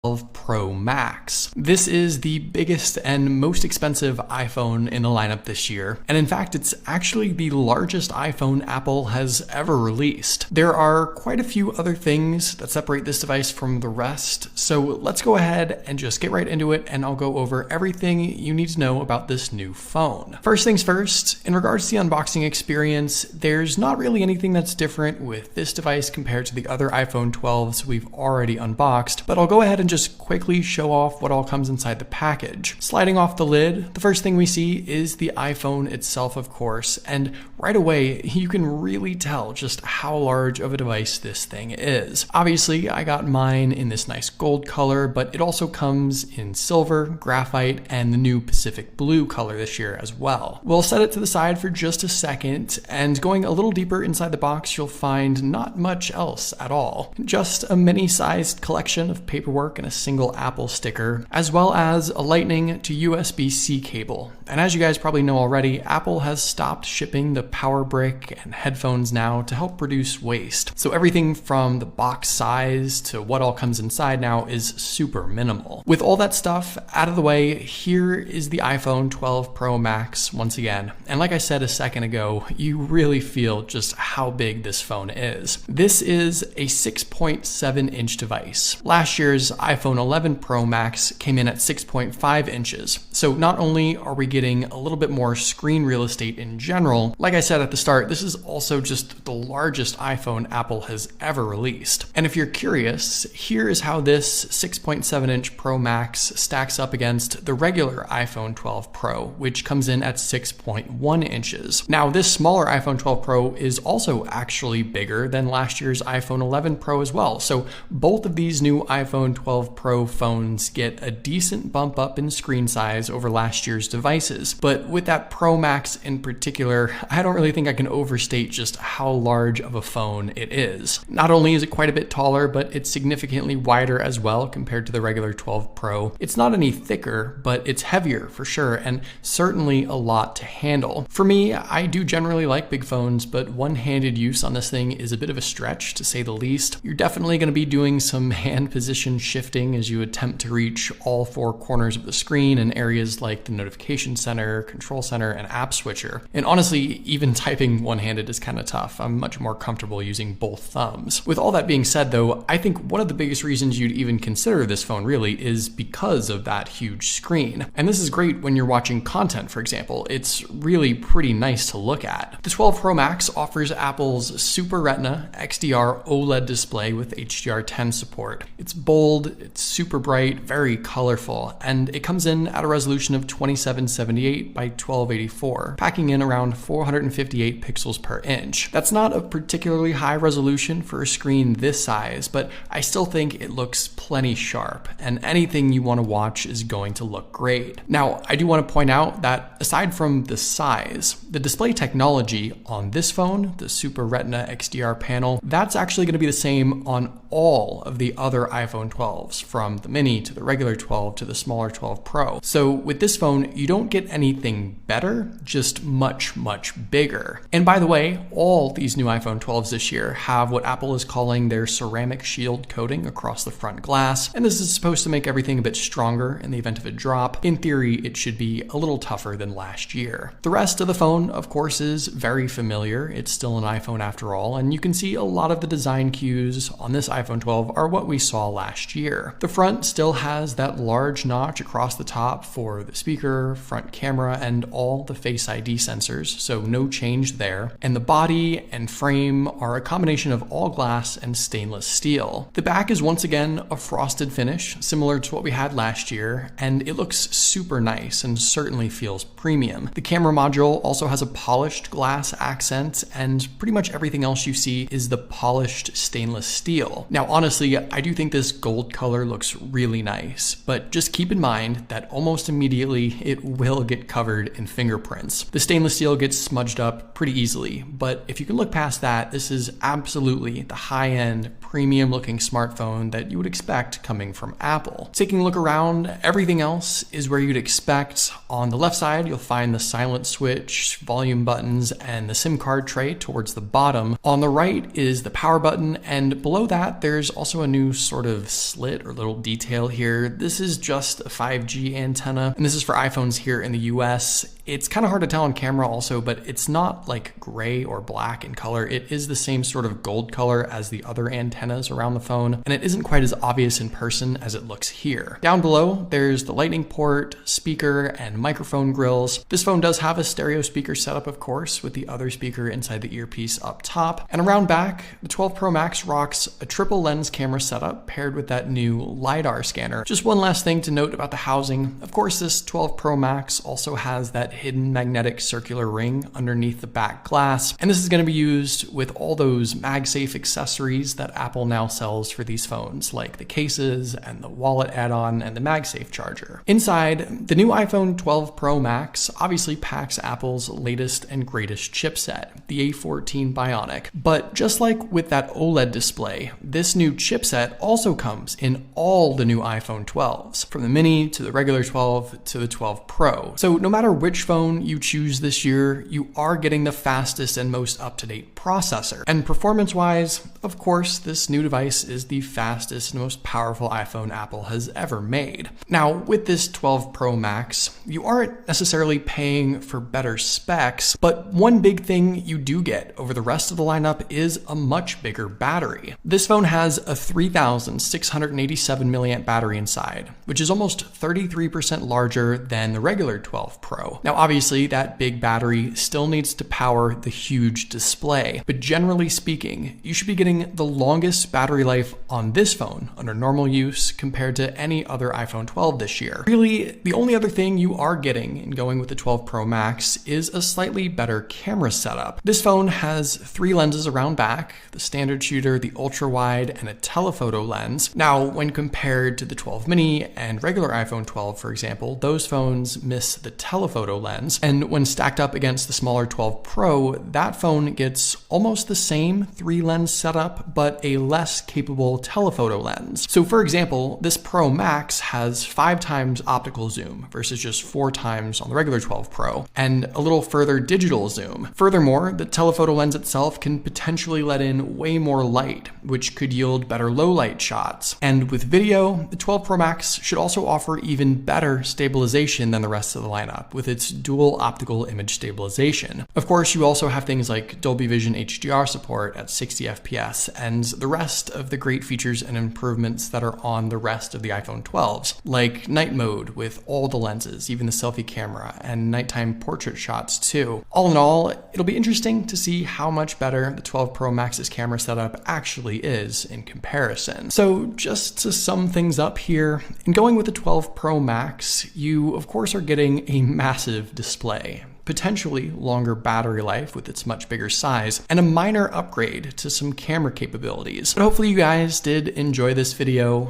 Pro Max. This is the biggest and most expensive iPhone in the lineup this year, and in fact it's actually the largest iPhone Apple has ever released. There are quite a few other things that separate this device from the rest, so let's go ahead and just get right into it, and I'll go over everything you need to know about this new phone. First things first, in regards to the unboxing experience, there's not really anything that's different with this device compared to the other iPhone 12s we've already unboxed, but I'll go ahead and just quickly show off what all comes inside the package. Sliding off the lid, the first thing we see is the iPhone itself, of course, and right away you can really tell just how large of a device this thing is. Obviously, I got mine in this nice gold color, but it also comes in silver, graphite, and the new Pacific blue color this year as well. We'll set it to the side for just a second, and going a little deeper inside the box, you'll find not much else at all. Just a mini-sized collection of paperwork and a single Apple sticker, as well as a Lightning to USB-C cable. And as you guys probably know already, Apple has stopped shipping the power brick and headphones now to help reduce waste. So everything from the box size to what all comes inside now is super minimal. With all that stuff out of the way, here is the iPhone 12 Pro Max once again. And like I said a second ago, you really feel just how big this phone is. This is a 6.7-inch device. Last year's iPhone 11 Pro Max came in at 6.5 inches. So not only are we getting a little bit more screen real estate in general, like I said at the start, this is also just the largest iPhone Apple has ever released. And if you're curious, here is how this 6.7-inch Pro Max stacks up against the regular iPhone 12 Pro, which comes in at 6.1 inches. Now, this smaller iPhone 12 Pro is also actually bigger than last year's iPhone 11 Pro as well. So both of these new iPhone 12 Pro phones get a decent bump up in screen size over last year's devices. But with that Pro Max in particular, I don't really think I can overstate just how large of a phone it is. Not only is it quite a bit taller, but it's significantly wider as well compared to the regular 12 Pro. It's not any thicker, but it's heavier for sure, and certainly a lot to handle. For me, I do generally like big phones, but one-handed use on this thing is a bit of a stretch, to say the least. You're definitely going to be doing some hand position shifting as you attempt to reach all four corners of the screen in areas like the notification center, control center, and app switcher. And honestly, even typing one-handed is kind of tough. I'm much more comfortable using both thumbs. With all that being said though, I think one of the biggest reasons you'd even consider this phone really is because of that huge screen. And this is great when you're watching content, for example. It's really pretty nice to look at. The 12 Pro Max offers Apple's Super Retina XDR OLED display with HDR10 support. It's bold, it's super bright, very colorful, and it comes in at a resolution of 2778 by 1284, packing in around 458 pixels per inch. That's not a particularly high resolution for a screen this size, but I still think it looks plenty sharp, and anything you want to watch is going to look great. Now, I do want to point out that aside from the size, the display technology on this phone, the Super Retina XDR panel, that's actually going to be the same on all of the other iPhone 12s, from the mini to the regular 12 to the smaller 12 Pro. So with this phone, you don't get anything better, just much, much bigger. And by the way, all these new iPhone 12s this year have what Apple is calling their ceramic shield coating across the front glass, and this is supposed to make everything a bit stronger in the event of a drop. In theory, it should be a little tougher than last year. The rest of the phone, of course, is very familiar. It's still an iPhone after all, and you can see a lot of the design cues on this iPhone 12 are what we saw last year. The front still has that large notch across the top for the speaker, front camera, and all the Face ID sensors, so no change there. And the body and frame are a combination of all glass and stainless steel. The back is once again a frosted finish, similar to what we had last year, and it looks super nice and certainly feels premium. The camera module also has a polished glass accent, and pretty much everything else you see is the polished stainless steel. Now, honestly, I do think this gold color looks really nice, but just keep in mind that almost immediately it will get covered in fingerprints. The stainless steel gets smudged up pretty easily, but if you can look past that, this is absolutely the high-end, premium looking smartphone that you would expect coming from Apple. Taking a look around, everything else is where you'd expect. On the left side, you'll find the silent switch, volume buttons, and the SIM card tray towards the bottom. On the right is the power button, and below that, there's also a new sort of slit or little little detail here. This is just a 5G antenna, and this is for iPhones here in the US. It's kind of hard to tell on camera also, but it's not like gray or black in color. It is the same sort of gold color as the other antennas around the phone, and it isn't quite as obvious in person as it looks here. Down below, there's the lightning port, speaker, and microphone grills. This phone does have a stereo speaker setup, of course, with the other speaker inside the earpiece up top. And around back, the 12 Pro Max rocks a triple lens camera setup paired with that new LiDAR scanner. Just one last thing to note about the housing. Of course, this 12 Pro Max also has that hidden magnetic circular ring underneath the back glass. And this is going to be used with all those MagSafe accessories that Apple now sells for these phones, like the cases and the wallet add-on and the MagSafe charger. Inside, the new iPhone 12 Pro Max obviously packs Apple's latest and greatest chipset, the A14 Bionic. But just like with that OLED display, this new chipset also comes in all the new iPhone 12s, from the mini to the regular 12 to the 12 Pro. So no matter which phone you choose this year, you are getting the fastest and most up-to-date processor. And performance-wise, of course, this new device is the fastest and most powerful iPhone Apple has ever made. Now, with this 12 Pro Max, you aren't necessarily paying for better specs, but one big thing you do get over the rest of the lineup is a much bigger battery. This phone has a 3,687 milliamp battery inside, which is almost 33% larger than the regular 12 Pro. Now, obviously, that big battery still needs to power the huge display, but generally speaking, you should be getting the longest battery life on this phone under normal use compared to any other iPhone 12 this year. Really, the only other thing you are getting in going with the 12 Pro Max is a slightly better camera setup. This phone has 3 lenses around back, the standard shooter, the ultra wide, and a telephoto lens. Now, when compared to the 12 mini and regular iPhone 12, for example, those phones miss the telephoto lens. And when stacked up against the smaller 12 Pro, that phone gets almost the same 3 lens setup, but a less capable telephoto lens. So for example, this Pro Max has 5 times optical zoom versus just 4 times on the regular 12 Pro, and a little further digital zoom. Furthermore, the telephoto lens itself can potentially let in way more light, which could yield better low light shots. And with video, the 12 Pro Max should also offer even better stabilization than the rest of the lineup with its dual optical image stabilization. Of course, you also have things like Dolby Vision HDR support at 60 FPS and the rest of the great features and improvements that are on the rest of the iPhone 12s, like night mode with all the lenses, even the selfie camera, and nighttime portrait shots too. All in all, it'll be interesting to see how much better the 12 Pro Max's camera setup actually is in comparison. So just to sum things up here, in going with the 12 Pro Max, you of course are getting a massive display, potentially longer battery life with its much bigger size, and a minor upgrade to some camera capabilities. But hopefully you guys did enjoy this video.